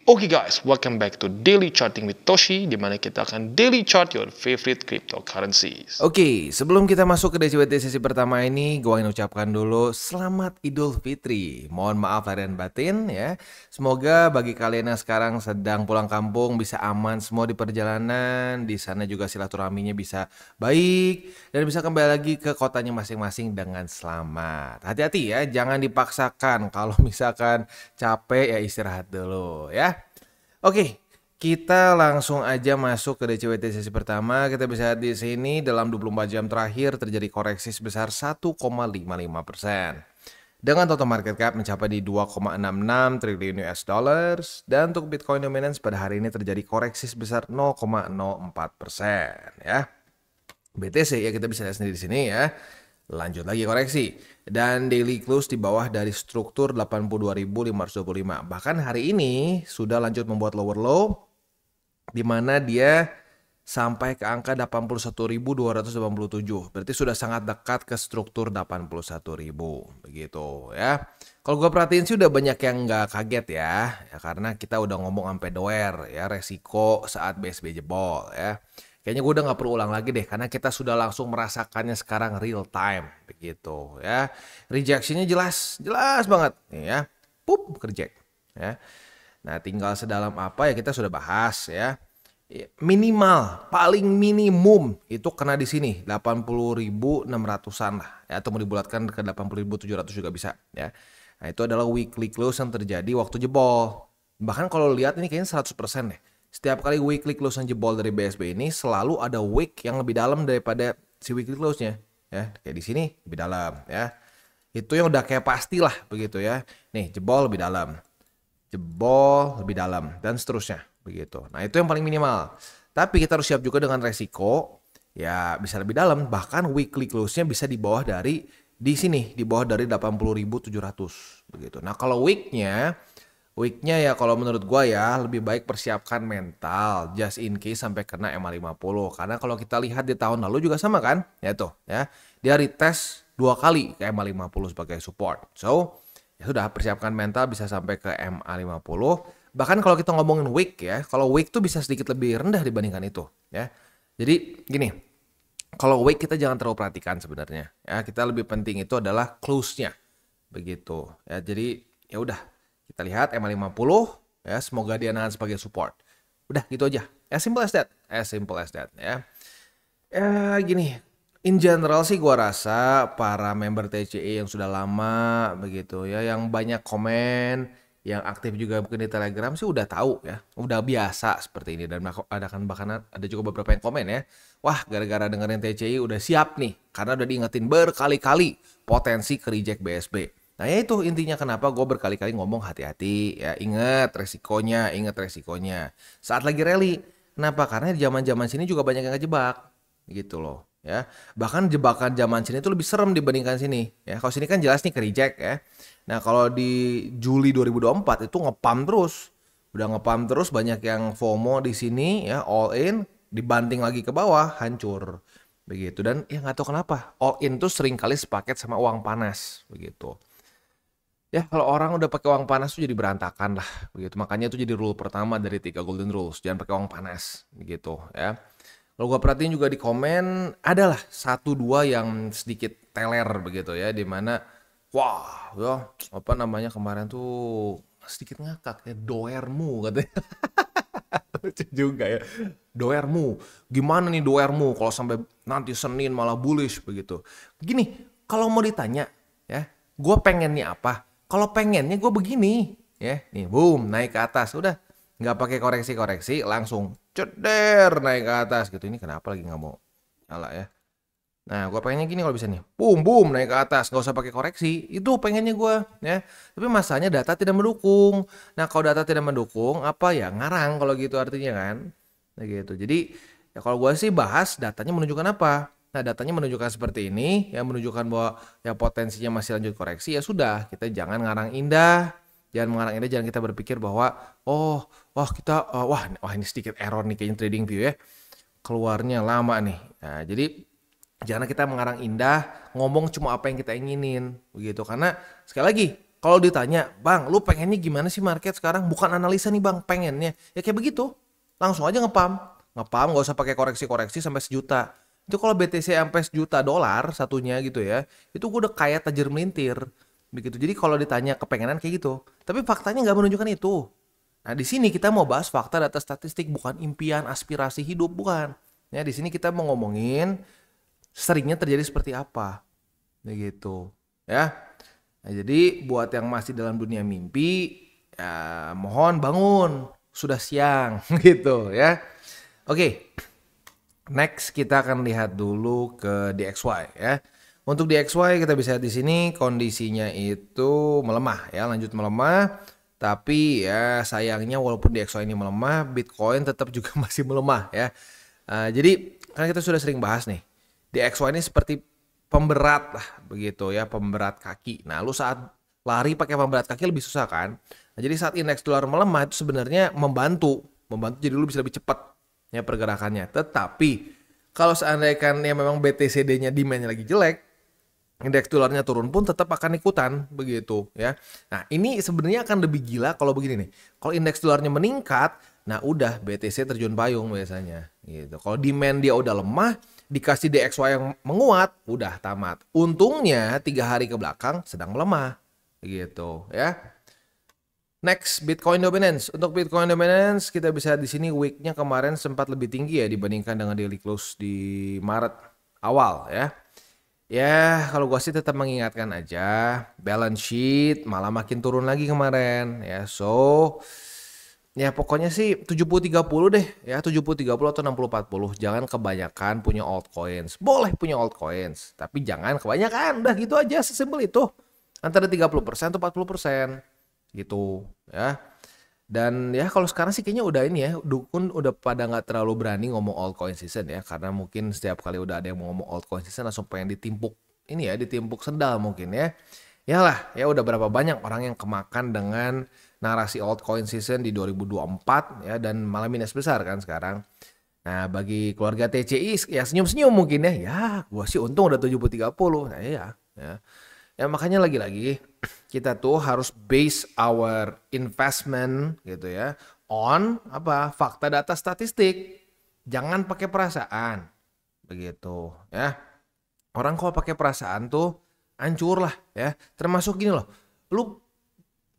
Oke guys, welcome back to Daily Charting with Toshi, di mana kita akan daily chart your favorite cryptocurrencies. Oke, sebelum kita masuk ke DCWT sesi pertama ini, gue ingin ucapkan dulu Selamat Idul Fitri. Mohon maaf lahir dan batin ya. Semoga bagi kalian yang sekarang sedang pulang kampung bisa aman semua di perjalanan. Di sana juga silaturahminya bisa baik dan bisa kembali lagi ke kotanya masing-masing dengan selamat. Hati-hati ya, jangan dipaksakan. Kalau misalkan capek ya istirahat dulu ya. Oke, kita langsung aja masuk ke DCWT sesi pertama. Kita bisa lihat di sini dalam 24 jam terakhir terjadi koreksi sebesar 1,55%. Dengan total market cap mencapai di 2,66 triliun US dollars dan untuk Bitcoin dominance pada hari ini terjadi koreksi sebesar 0,04% ya. BTC ya kita bisa lihat sendiri di sini ya. Lanjut lagi koreksi dan daily close di bawah dari struktur 82.525. Bahkan hari ini sudah lanjut membuat lower low di mana dia sampai ke angka 81.287. Berarti sudah sangat dekat ke struktur 81.000 begitu ya. Kalau gue perhatiin sih udah banyak yang nggak kaget ya karena kita udah ngomong sampai doer ya resiko saat BSB jebol ya. Kayaknya gue udah gak perlu ulang lagi deh karena kita sudah langsung merasakannya sekarang real time begitu ya. Rejectionnya jelas banget nih ya. Pup reject ya. Nah tinggal sedalam apa ya kita sudah bahas ya. Minimal paling minimum itu kena di sini 80.600-an lah ya, atau mau dibulatkan ke 80.700 juga bisa ya. Nah itu adalah weekly close yang terjadi waktu jebol. Bahkan kalau lihat ini kayaknya 100% deh. Setiap kali weekly close yang jebol dari BSB ini selalu ada wick yang lebih dalam daripada si weekly close-nya ya. Kayak di sini lebih dalam ya. Itu yang udah kayak pastilah begitu ya. Nih jebol lebih dalam. Jebol lebih dalam dan seterusnya begitu. Nah, itu yang paling minimal. Tapi kita harus siap juga dengan resiko ya bisa lebih dalam, bahkan weekly close-nya bisa di bawah dari di sini, di bawah dari 80.700 begitu. Nah, kalau weeknya ya kalau menurut gua ya lebih baik persiapkan mental just in case sampai kena MA50. Karena kalau kita lihat di tahun lalu juga sama kan? Ya tuh ya. Dia retest 2 kali ke MA50 sebagai support. So, ya sudah persiapkan mental bisa sampai ke MA50. Bahkan kalau kita ngomongin week ya, kalau week tuh bisa sedikit lebih rendah dibandingkan itu ya. Jadi gini, kalau week kita jangan terlalu perhatikan sebenarnya. Ya, kita lebih penting itu adalah close-nya. Begitu. Ya, jadi ya udah kita lihat MA50 ya, semoga dia nahan sebagai support. Udah gitu aja. As simple as that. As simple as that ya. Ya gini, in general sih gua rasa para member TCE yang sudah lama begitu ya, yang banyak komen, yang aktif juga mungkin di Telegram sih udah tahu ya. Udah biasa seperti ini dan bahkan ada juga beberapa yang komen ya. Wah, gara-gara dengerin TCE udah siap nih karena udah diingetin berkali-kali potensi ke reject BSB. Nah ya itu intinya kenapa gue berkali-kali ngomong hati-hati ya, ingat resikonya. Saat lagi rally, kenapa? Karena di zaman-zaman sini juga banyak yang ngejebak gitu loh ya. Bahkan jebakan zaman sini itu lebih serem dibandingkan sini ya. Kalau sini kan jelas nih ke reject ya. Nah kalau di Juli 2024 itu ngepam terus. Udah ngepam terus, banyak yang FOMO di sini ya, all in, dibanting lagi ke bawah, hancur. Begitu, dan ya nggak tahu kenapa all in tuh sering kali sepaket sama uang panas begitu. Ya kalau orang udah pakai uang panas tuh jadi berantakan lah begitu. Makanya itu jadi rule pertama dari 3 golden rules, jangan pakai uang panas begitu ya. Kalau gua perhatiin juga di komen adalah 1-2 yang sedikit teler begitu ya, di mana wah ya apa namanya kemarin tuh sedikit ngakak ya, doermu katanya. Lucu juga ya. Doermu. Gimana nih doermu kalau sampai nanti Senin malah bullish begitu. Gini, kalau mau ditanya ya, gue pengennya apa? Kalau pengennya gue begini ya, nih boom naik ke atas udah nggak pakai koreksi-koreksi langsung ceder naik ke atas gitu. Ini kenapa lagi nggak mau nyala ya? Nah, gue pengennya gini kalau bisa nih, boom boom naik ke atas, nggak usah pakai koreksi. Itu pengennya gue ya. Tapi masalahnya data tidak mendukung. Nah, kalau data tidak mendukung, apa ya ngarang kalau gitu artinya kan? Nah gitu. Jadi ya kalau gue sih bahas datanya menunjukkan apa? Nah, datanya menunjukkan seperti ini, yang menunjukkan bahwa ya potensinya masih lanjut koreksi, ya sudah, kita jangan ngarang indah. Jangan mengarang indah, jangan kita berpikir bahwa wah ini sedikit error nih kayaknya trading view ya. Keluarnya lama nih. Nah, jadi jangan kita mengarang indah, ngomong cuma apa yang kita inginin begitu. Karena sekali lagi Kalau ditanya, Bang, lu pengennya gimana sih market sekarang? Bukan analisa nih Bang, pengennya. Ya kayak begitu. Langsung aja ngepam. Ngepam gak usah pakai koreksi-koreksi sampai sejuta. Itu kalau BTC sampai sejuta dolar satunya gitu ya. Itu gue udah kaya tajir melintir. Begitu. Jadi kalau ditanya kepengenan kayak gitu. Tapi faktanya nggak menunjukkan itu. Nah, di sini kita mau bahas fakta data statistik, bukan impian, aspirasi hidup, bukan. Ya, di sini kita mau ngomongin seringnya terjadi seperti apa. Begitu. Ya. Nah, jadi buat yang masih dalam dunia mimpi, ya mohon bangun, sudah siang gitu ya. Oke, next kita akan lihat dulu ke DXY ya. Untuk DXY kita bisa lihat di sini kondisinya itu melemah ya, lanjut melemah. Tapi ya sayangnya walaupun DXY ini melemah, Bitcoin tetap juga masih melemah ya. Jadi kan kita sudah sering bahas nih, DXY ini seperti pemberat lah begitu ya, pemberat kaki. Nah, lu saat lari pakai pemberat kaki lebih susah kan? Nah, jadi saat indeks dolar melemah itu sebenarnya membantu jadi lu bisa lebih cepat ya pergerakannya. Tetapi kalau seandainya kan ya memang BTCD-nya demand-nya lagi jelek, indeks dolarnya turun pun tetap akan ikutan begitu ya. Nah, ini sebenarnya akan lebih gila kalau begini nih. Kalau indeks dolarnya meningkat, nah udah BTC terjun payung biasanya gitu. Kalau demand dia udah lemah, dikasih DXY yang menguat, udah tamat. Untungnya 3 hari ke belakang sedang melemah gitu ya. Next, Bitcoin dominance. Untuk Bitcoin dominance kita bisa di sini week-nya kemarin sempat lebih tinggi ya dibandingkan dengan daily close di Maret awal ya. Ya, kalau gue sih tetap mengingatkan aja, balance sheet malah makin turun lagi kemarin ya. So, ya pokoknya sih 70-30 deh ya, 70-30 atau 60-40. Jangan kebanyakan punya altcoins. Boleh punya altcoins, tapi jangan kebanyakan. Udah gitu aja, sesimpel itu. Antara 30% atau 40% gitu ya. Dan ya kalau sekarang sih kayaknya udah ini ya, dukun udah pada nggak terlalu berani ngomong altcoin season ya, karena mungkin setiap kali udah ada yang mau ngomong altcoin season langsung pengen ditimpuk ini ya, ditimpuk sendal mungkin ya. Yalah, ya udah berapa banyak orang yang kemakan dengan narasi altcoin season di 2024 ya, dan malah minus besar kan sekarang. Nah, bagi keluarga TCI ya senyum-senyum mungkin ya. Ya, gua sih untung udah 70-30. Nah, iya ya. Ya makanya lagi-lagi kita tuh harus base our investment gitu ya on apa? Fakta data statistik. Jangan pakai perasaan. Begitu ya. Orang kalau pakai perasaan tuh hancur lah ya. Termasuk gini loh. Lu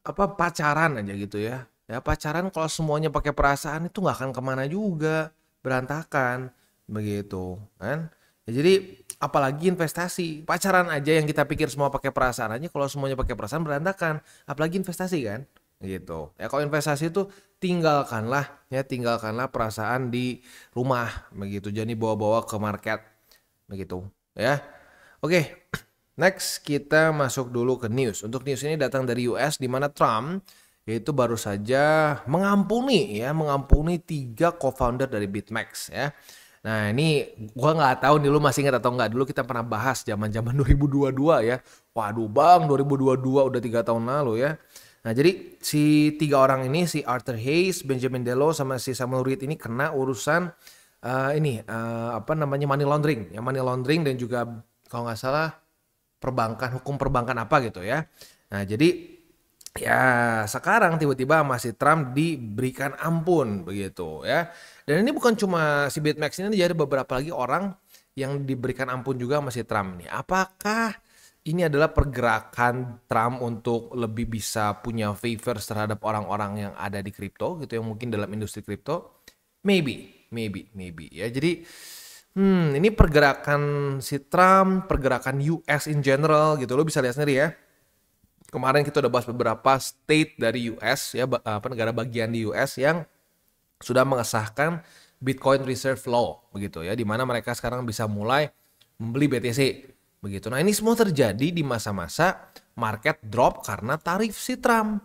apa pacaran aja gitu ya. Ya pacaran kalau semuanya pakai perasaan itu nggak akan kemana juga. Berantakan. Begitu kan. Ya, jadi apalagi investasi, pacaran aja yang kita pikir semua pakai perasaan aja, kalau semuanya pakai perasaan berantakan, apalagi investasi kan, gitu. Ya kalau investasi itu tinggalkanlah perasaan di rumah, begitu. Jadi bawa-bawa ke market, begitu. Ya, oke. Next kita masuk dulu ke news. Untuk news ini datang dari US di mana Trump yaitu baru saja mengampuni 3 co-founder dari BitMEX ya. Nah ini gua nggak tahu nih lu masih ingat atau nggak, dulu kita pernah bahas zaman-zaman 2022 ya. Waduh bang 2022 udah 3 tahun lalu ya. Nah jadi si 3 orang ini, si Arthur Hayes, Benjamin Dello sama si Samuel Reed ini kena urusan money laundering. Ya money laundering dan juga kalau nggak salah hukum perbankan apa gitu ya. Nah jadi ya sekarang tiba-tiba masih Trump diberikan ampun begitu ya. Dan ini bukan cuma si BitMEX ini, jadi beberapa lagi orang yang diberikan ampun juga masih Trump nih. Apakah ini adalah pergerakan Trump untuk lebih bisa punya favor terhadap orang-orang yang ada di kripto gitu, yang mungkin dalam industri kripto? Maybe ya. Jadi ini pergerakan si Trump, pergerakan US in general gitu, lo bisa lihat sendiri ya. Kemarin kita udah bahas beberapa state dari US ya, negara bagian di US yang sudah mengesahkan Bitcoin Reserve Law begitu ya, di mana mereka sekarang bisa mulai membeli BTC begitu. Nah, ini semua terjadi di masa-masa market drop karena tarif si Trump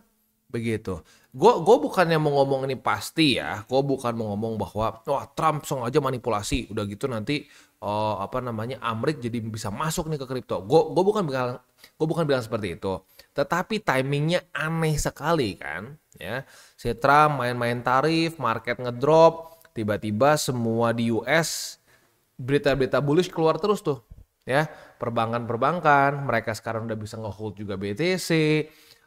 begitu. Gue bukannya mau ngomong ini pasti ya, gue bukan mau ngomong bahwa wah Trump sengaja manipulasi, udah gitu nanti Amrik jadi bisa masuk nih ke kripto. Gue bukan bilang seperti itu. Tetapi timingnya aneh sekali kan, ya. Si Trump main-main tarif, market ngedrop, tiba-tiba semua di US berita-berita bullish keluar terus tuh, ya. Perbankan mereka sekarang udah bisa nge-hold juga BTC.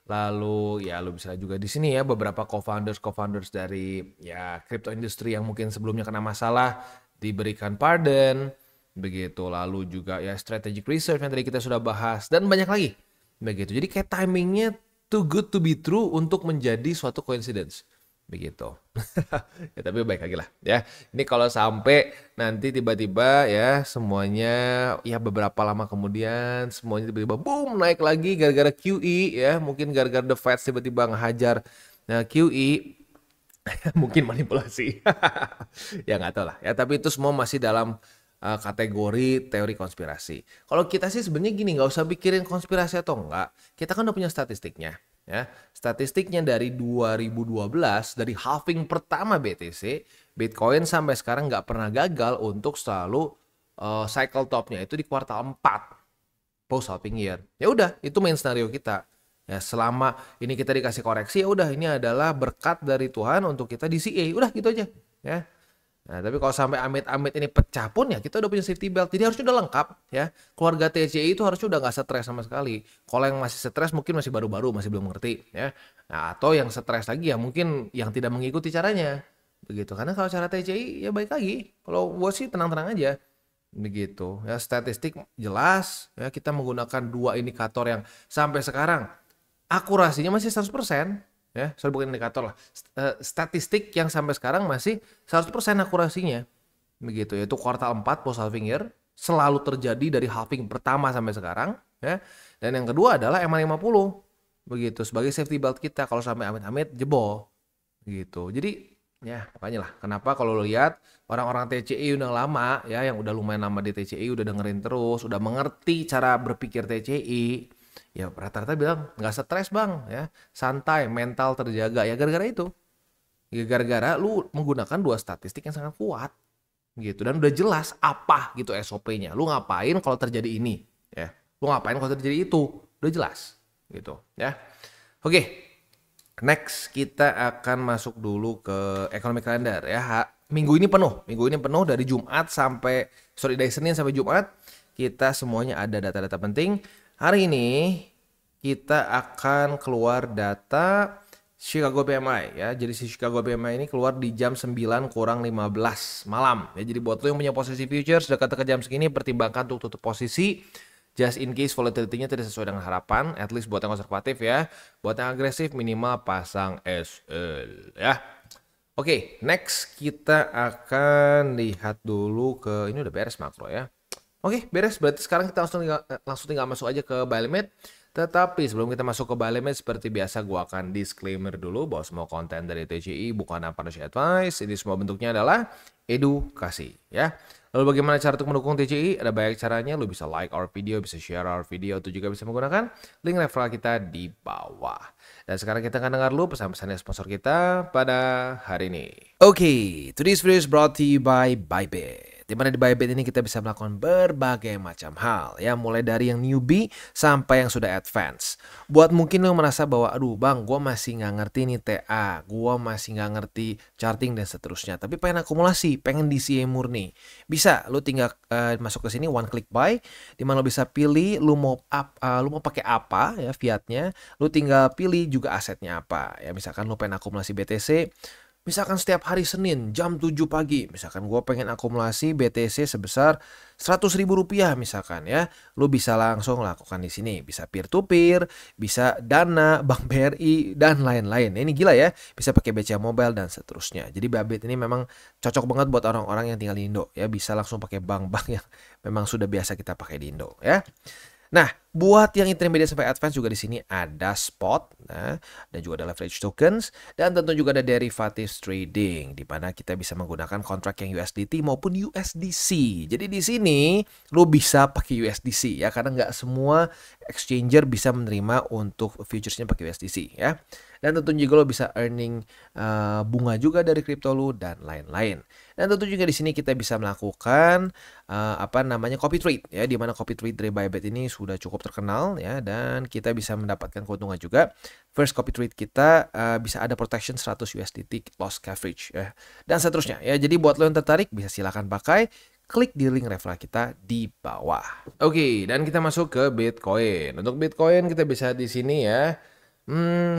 Lalu ya lu bisa lihat juga di sini ya beberapa co-founders dari ya crypto industry yang mungkin sebelumnya kena masalah diberikan pardon begitu. Lalu juga ya strategic research yang tadi kita sudah bahas dan banyak lagi begitu. Jadi kayak timingnya too good to be true untuk menjadi suatu coincidence begitu. Ya tapi baik lagi lah ya. Ini kalau sampai nanti tiba-tiba ya semuanya ya beberapa lama kemudian semuanya tiba-tiba boom naik lagi gara-gara QE ya, mungkin gara-gara The Fed tiba-tiba ngehajar QE mungkin manipulasi. Ya nggak tahu lah ya, tapi itu semua masih dalam kategori teori konspirasi. Kalau kita sih sebenarnya gini, nggak usah pikirin konspirasi atau enggak. Kita kan udah punya statistiknya. Ya, statistiknya dari 2012, dari halving pertama BTC, Bitcoin sampai sekarang nggak pernah gagal untuk selalu cycle topnya itu di kuartal 4 post halving year. Ya udah, itu main scenario kita. Ya, selama ini kita dikasih koreksi, ya udah ini adalah berkat dari Tuhan untuk kita di CA. Udah gitu aja, ya. Nah, tapi kalau sampai amit-amit ini pecah pun ya kita udah punya safety belt. Jadi harusnya udah lengkap ya. Keluarga TCI itu harusnya udah nggak stres sama sekali. Kalau yang masih stres mungkin masih baru-baru, masih belum ngerti ya. Nah, atau yang stres lagi ya mungkin yang tidak mengikuti caranya. Begitu. Karena kalau cara TCI ya baik lagi. Kalau gue sih tenang-tenang aja. Begitu. Ya statistik jelas ya, kita menggunakan dua indikator yang sampai sekarang akurasinya masih 100%. Ya, sorry bukan indikator lah. Statistik yang sampai sekarang masih 100% akurasinya. Begitu, yaitu kuartal 4 post halving year selalu terjadi dari halving pertama sampai sekarang, ya. Dan yang kedua adalah MA50. Begitu, sebagai safety belt kita kalau sampai amit-amit jebol. Gitu. Jadi ya, makanya lah kenapa kalau lo lihat orang-orang TCI udah lama ya, yang udah lumayan lama di TCI udah dengerin terus, udah mengerti cara berpikir TCI. Ya rata-rata bilang nggak stres bang ya, santai, mental terjaga ya gara-gara itu. Ya gara-gara lu menggunakan dua statistik yang sangat kuat gitu dan udah jelas apa gitu SOP-nya. Lu ngapain kalau terjadi ini ya. Lu ngapain kalau terjadi itu. Udah jelas gitu ya. Oke. Next kita akan masuk dulu ke economic calendar ya. Minggu ini penuh dari Jumat dari Senin sampai Jumat kita semuanya ada data-data penting. Hari ini kita akan keluar data Chicago PMI ya. Jadi si Chicago PMI ini keluar di jam 9 kurang 15 malam ya. Jadi buat lo yang punya posisi futures dekat-dekat jam segini pertimbangkan untuk tutup posisi. Just in case volatility-nya tidak sesuai dengan harapan, at least buat yang konservatif ya. Buat yang agresif minimal pasang SL ya. Oke, next kita akan lihat dulu ke ini udah beres makro ya. Oke, beres. Berarti sekarang kita langsung tinggal masuk aja ke buy limit. Tetapi sebelum kita masuk ke buy limit, seperti biasa gue akan disclaimer dulu bahwa semua konten dari TCI bukan financial advice. Ini semua bentuknya adalah edukasi ya. Lalu bagaimana cara untuk mendukung TCI? Ada banyak caranya. Lu bisa like our video, bisa share our video, atau juga bisa menggunakan link referral kita di bawah. Dan sekarang kita akan dengar dulu pesan-pesannya sponsor kita pada hari ini. Oke, today's video is brought to you by Bybit. Di mana di Bybit ini kita bisa melakukan berbagai macam hal ya, mulai dari yang newbie sampai yang sudah advance. Buat mungkin lo merasa bahwa aduh bang, gue masih nggak ngerti nih TA, gue masih nggak ngerti charting dan seterusnya, tapi pengen akumulasi, pengen DCA murni, bisa lo tinggal masuk ke sini one click buy, di mana lo bisa pilih lo mau pakai apa ya fiatnya, lo tinggal pilih juga asetnya apa ya. Misalkan lo pengen akumulasi BTC. Misalkan setiap hari Senin jam 7 pagi, misalkan gue pengen akumulasi BTC sebesar Rp100.000 misalkan ya, lu bisa langsung lakukan di sini, bisa peer to peer, bisa Dana, Bank BRI dan lain-lain. Ini gila ya, bisa pakai BCA Mobile dan seterusnya. Jadi Bybit ini memang cocok banget buat orang-orang yang tinggal di Indo ya, bisa langsung pakai bank-bank yang memang sudah biasa kita pakai di Indo ya. Nah, buat yang intermediate sampai advance juga di sini ada spot, nah, dan juga ada leverage tokens, dan tentu juga ada derivatives trading, di mana kita bisa menggunakan kontrak yang USDT maupun USDC. Jadi di sini lo bisa pakai USDC ya, karena nggak semua exchanger bisa menerima untuk futuresnya pakai USDC ya. Dan tentu juga lo bisa earning bunga juga dari kripto lo dan lain-lain. Dan tentu juga di sini kita bisa melakukan copy trade ya, di mana copy trade dari Bybit ini sudah cukup terkenal ya, dan kita bisa mendapatkan keuntungan juga. First copy trade kita bisa ada protection 100 USDT loss coverage ya, dan seterusnya ya. Jadi buat lo yang tertarik bisa silakan pakai, klik di link referral kita di bawah. Oke, dan kita masuk ke Bitcoin. Untuk Bitcoin kita bisa di sini ya.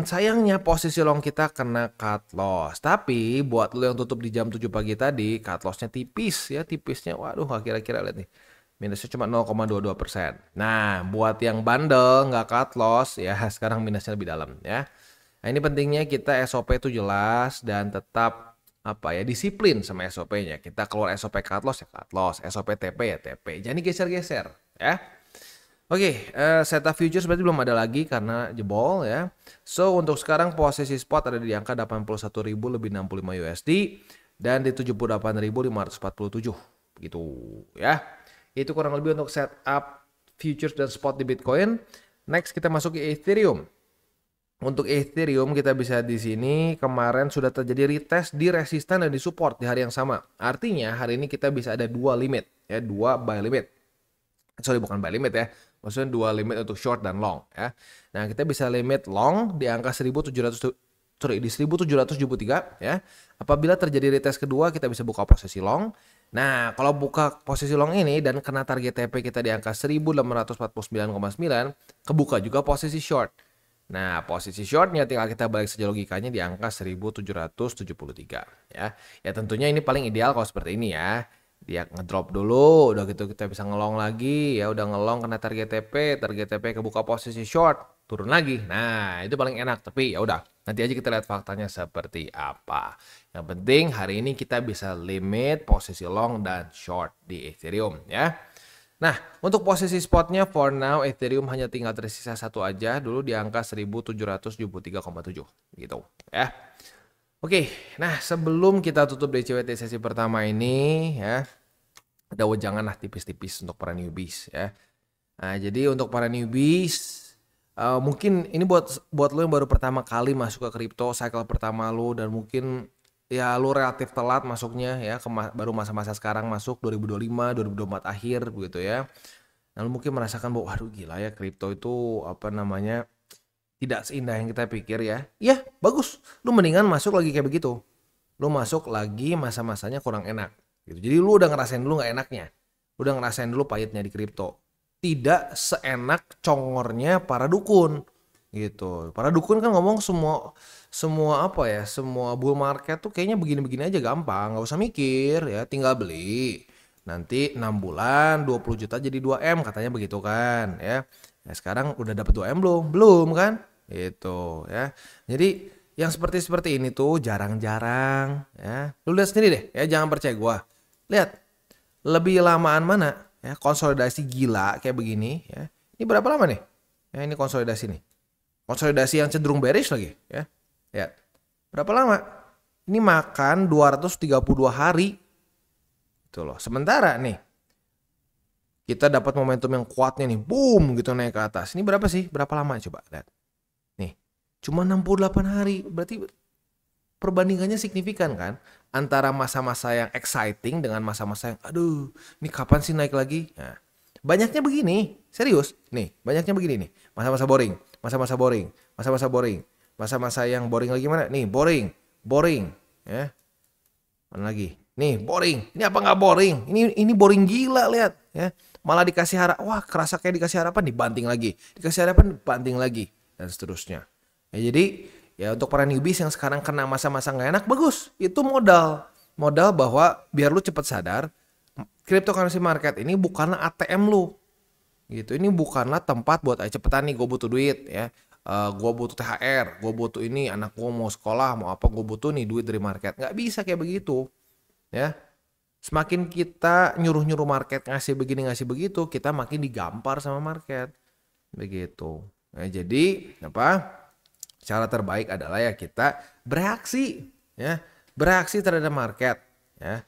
Sayangnya posisi long kita kena cut loss. Tapi buat lo yang tutup di jam 7 pagi tadi, cut lossnya tipis ya, tipisnya. Waduh, nggak kira-kira lihat nih. Minusnya cuma 0,22%. Nah, buat yang bandel nggak cut loss ya sekarang minusnya lebih dalam ya. Nah, ini pentingnya kita SOP itu jelas dan tetap apa ya disiplin sama SOP-nya. Kita keluar SOP cut loss ya cut loss, SOP TP ya TP. Jangan geser-geser ya. Oke, setup futures berarti belum ada lagi karena jebol ya. So, untuk sekarang posisi spot ada di angka 81.000 lebih 65 USD dan di 78.547 gitu ya. Itu kurang lebih untuk setup futures dan spot di Bitcoin. Next kita masuk ke Ethereum. Untuk Ethereum kita bisa di sini kemarin sudah terjadi retest di resisten dan di support di hari yang sama. Artinya hari ini kita bisa ada dua limit ya, dua buy limit. Sorry, bukan buy limit ya. Maksudnya dua limit untuk short dan long ya. Nah, kita bisa limit long di angka 1773 ya. Apabila terjadi retest kedua kita bisa buka posisi long. Nah, kalau buka posisi long ini dan kena target TP kita di angka 1849,9, kebuka juga posisi short. Nah, posisi shortnya tinggal kita balik saja logikanya di angka 1773 ya. Ya tentunya ini paling ideal kalau seperti ini ya. Dia ngedrop dulu, udah gitu kita bisa ngelong lagi ya, udah ngelong kena target TP kebuka posisi short, turun lagi. Nah, itu paling enak, tapi ya udah, nanti aja kita lihat faktanya seperti apa. Yang penting hari ini kita bisa limit posisi long dan short di Ethereum ya. Nah, untuk posisi spotnya for now Ethereum hanya tinggal tersisa satu aja dulu di angka 1773,7 gitu ya. Oke, nah sebelum kita tutup DCWT sesi pertama ini ya, ada wejangan lah tipis-tipis untuk para newbies ya. Nah, jadi untuk para newbies, mungkin ini buat lo yang baru pertama kali masuk ke kripto, cycle pertama lo dan mungkin ya lo relatif telat masuknya ya, baru masa-masa sekarang masuk 2025, 2024 akhir begitu ya. Nah, lo mungkin merasakan bahwa waduh gila ya kripto itu apa namanya tidak seindah yang kita pikir ya. Iya, bagus. Lu mendingan masuk lagi kayak begitu. Lu masuk lagi masa-masanya kurang enak. Gitu. Jadi lu udah ngerasain dulu gak enaknya. Udah ngerasain dulu pahitnya di kripto. Tidak seenak congornya para dukun. Gitu. Para dukun kan ngomong semua apa ya, semua bull market tuh kayaknya begini-begini aja gampang. Gak usah mikir ya, tinggal beli. Nanti 6 bulan 20 juta jadi 2M katanya begitu kan ya. Nah, sekarang udah dapat 2M belum? Belum kan? Itu ya. Jadi yang seperti ini tuh jarang-jarang ya. Lu lihat sendiri deh ya, jangan percaya gua. Lihat lebih lamaan mana ya konsolidasi gila kayak begini ya. Ini berapa lama nih? Ya ini konsolidasi nih. Konsolidasi yang cenderung bearish lagi ya. Lihat. Berapa lama? Ini makan 232 hari. Itu loh. Sementara nih kita dapat momentum yang kuatnya nih, boom gitu naik ke atas. Ini berapa sih? Berapa lama coba lihat. Nih, cuma 68 hari. Berarti perbandingannya signifikan kan? Antara masa-masa yang exciting dengan masa-masa yang aduh, ini kapan sih naik lagi? Nah, banyaknya begini, serius. Nih, banyaknya begini nih. Masa-masa boring, masa-masa boring, masa-masa boring. Masa-masa yang boring lagi mana? Nih, boring, ya. Mana lagi? Nih, boring. Ini apa nggak boring? Ini boring gila, lihat ya. Malah dikasih harapan, wah kerasa kayak dikasih harapan dibanting lagi, dikasih harapan banting lagi dan seterusnya. Ya, jadi ya untuk para newbies yang sekarang kena masa-masa nggak enak, bagus. Itu modal bahwa biar lu cepet sadar, cryptocurrency market ini bukanlah ATM lu, gitu. Ini bukanlah tempat buat cepetan nih gue butuh duit ya, gue butuh THR, gue butuh ini, anak gue mau sekolah mau apa, gue butuh nih duit dari market. Nggak bisa kayak begitu, ya. Semakin kita nyuruh-nyuruh market ngasih begini ngasih begitu, kita makin digampar sama market. Begitu. Nah, jadi apa? Cara terbaik adalah ya kita bereaksi ya. Bereaksi terhadap market ya.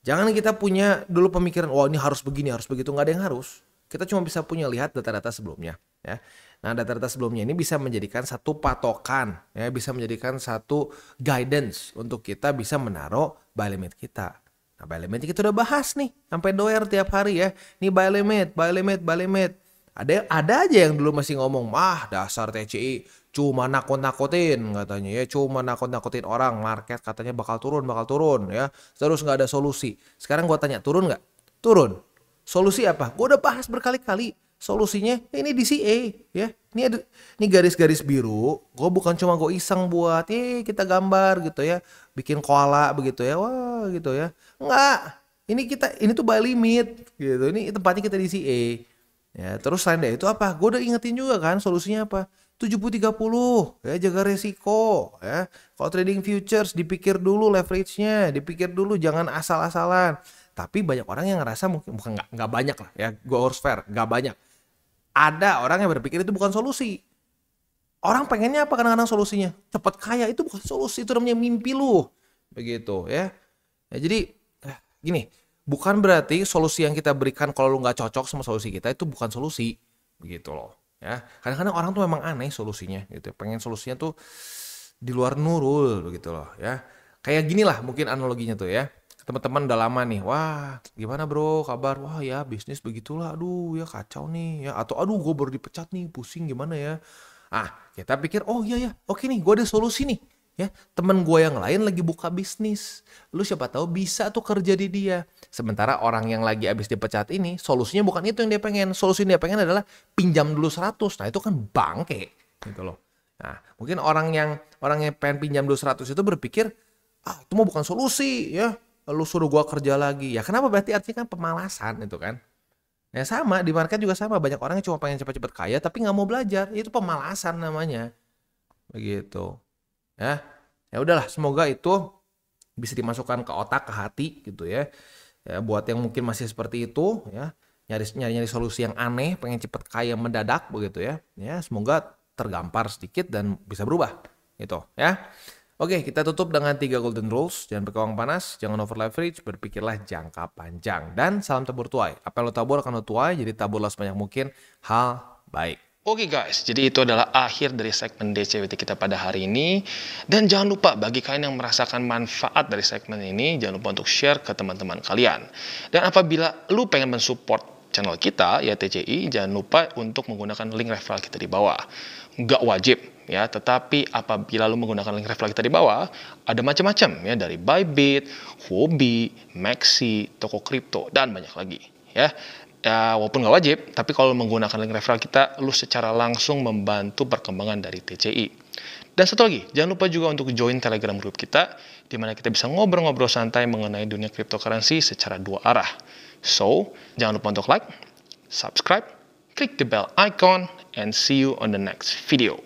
Jangan kita punya dulu pemikiran wah ini harus begini, harus begitu, nggak ada yang harus. Kita cuma bisa punya lihat data-data sebelumnya ya. Nah, data-data sebelumnya ini bisa menjadikan satu patokan ya, bisa menjadikan satu guidance untuk kita bisa menaruh buy limit kita. Nah, buy limit kita udah bahas nih sampai doer tiap hari ya. Nih buy limit. Ada aja yang dulu masih ngomong, dasar TCI cuma nakut-nakutin katanya ya, cuma nakut-nakutin orang, market katanya bakal turun ya. Terus nggak ada solusi. Sekarang gua tanya, turun nggak? Turun. Solusi apa? Gua udah bahas berkali-kali. Solusinya ini DCA ya. Ini garis-garis biru. Gue bukan cuma gue iseng buat kita gambar gitu ya, bikin koala begitu ya, wah gitu ya. Enggak. Ini tuh by limit gitu. Ini tempatnya kita DCA. Ya, terus selain dari itu apa? Gue udah ingetin juga kan solusinya apa? 70-30 ya, jaga resiko ya. Kalau trading futures dipikir dulu leverage-nya, dipikir dulu, jangan asal-asalan. Tapi banyak orang yang ngerasa mungkin bukan nggak banyak lah ya, gue harus fair, nggak banyak. Ada orang yang berpikir itu bukan solusi. Orang pengennya apa kadang-kadang solusinya? Cepat kaya, itu bukan solusi, itu namanya mimpi lu. Begitu ya. Jadi gini, bukan berarti solusi yang kita berikan kalau lu nggak cocok sama solusi kita itu bukan solusi. Begitu loh. Ya, kadang-kadang orang tuh memang aneh solusinya gitu. Pengen solusinya tuh di luar nurul begitu loh ya. Kayak gini lah mungkin analoginya tuh ya. Teman-teman udah lama nih, wah gimana bro kabar? Wah ya bisnis begitulah, aduh ya kacau nih ya. Atau aduh gue baru dipecat nih, pusing gimana ya. Kita pikir oh iya ya, oke nih gue ada solusi nih. Ya, temen gue yang lain lagi buka bisnis. Lu siapa tahu bisa tuh kerja di dia. Sementara orang yang lagi habis dipecat ini, solusinya bukan itu yang dia pengen. Solusi yang dia pengen adalah pinjam dulu 100. Nah, itu kan bangke gitu loh. Nah, mungkin orang yang pengen pinjam dulu 100 itu berpikir, itu mah bukan solusi ya. Lu suruh gua kerja lagi. Ya kenapa? Berarti artinya kan pemalasan itu kan. Ya sama, di market juga sama. Banyak orang yang cuma pengen cepat-cepat kaya tapi nggak mau belajar. Itu pemalasan namanya. Begitu. Ya udahlah, semoga itu bisa dimasukkan ke otak, ke hati gitu ya. Ya buat yang mungkin masih seperti itu ya, nyari solusi yang aneh, pengen cepet kaya mendadak begitu ya. Ya semoga tergampar sedikit dan bisa berubah gitu ya. Oke, kita tutup dengan 3 golden rules. Jangan pakai uang panas, jangan over leverage, berpikirlah jangka panjang. Dan salam tabur tuai. Apa yang lo tabur akan lo tuai, jadi taburlah sebanyak mungkin hal baik. Oke guys, jadi itu adalah akhir dari segmen DCWT kita pada hari ini. Dan jangan lupa bagi kalian yang merasakan manfaat dari segmen ini, jangan lupa untuk share ke teman-teman kalian. Dan apabila lu pengen mensupport channel kita, ya TCI, jangan lupa untuk menggunakan link referral kita di bawah. Nggak wajib ya, tetapi apabila lu menggunakan link referral kita di bawah, ada macam-macam ya, dari Bybit, Huobi, Maxi, toko kripto, dan banyak lagi ya. Ya, walaupun nggak wajib, tapi kalau menggunakan link referral kita, lu secara langsung membantu perkembangan dari TCI. Dan satu lagi, jangan lupa juga untuk join Telegram group kita, di mana kita bisa ngobrol-ngobrol santai mengenai dunia cryptocurrency secara 2 arah. So, jangan lupa untuk like, subscribe, klik the bell icon, and see you on the next video.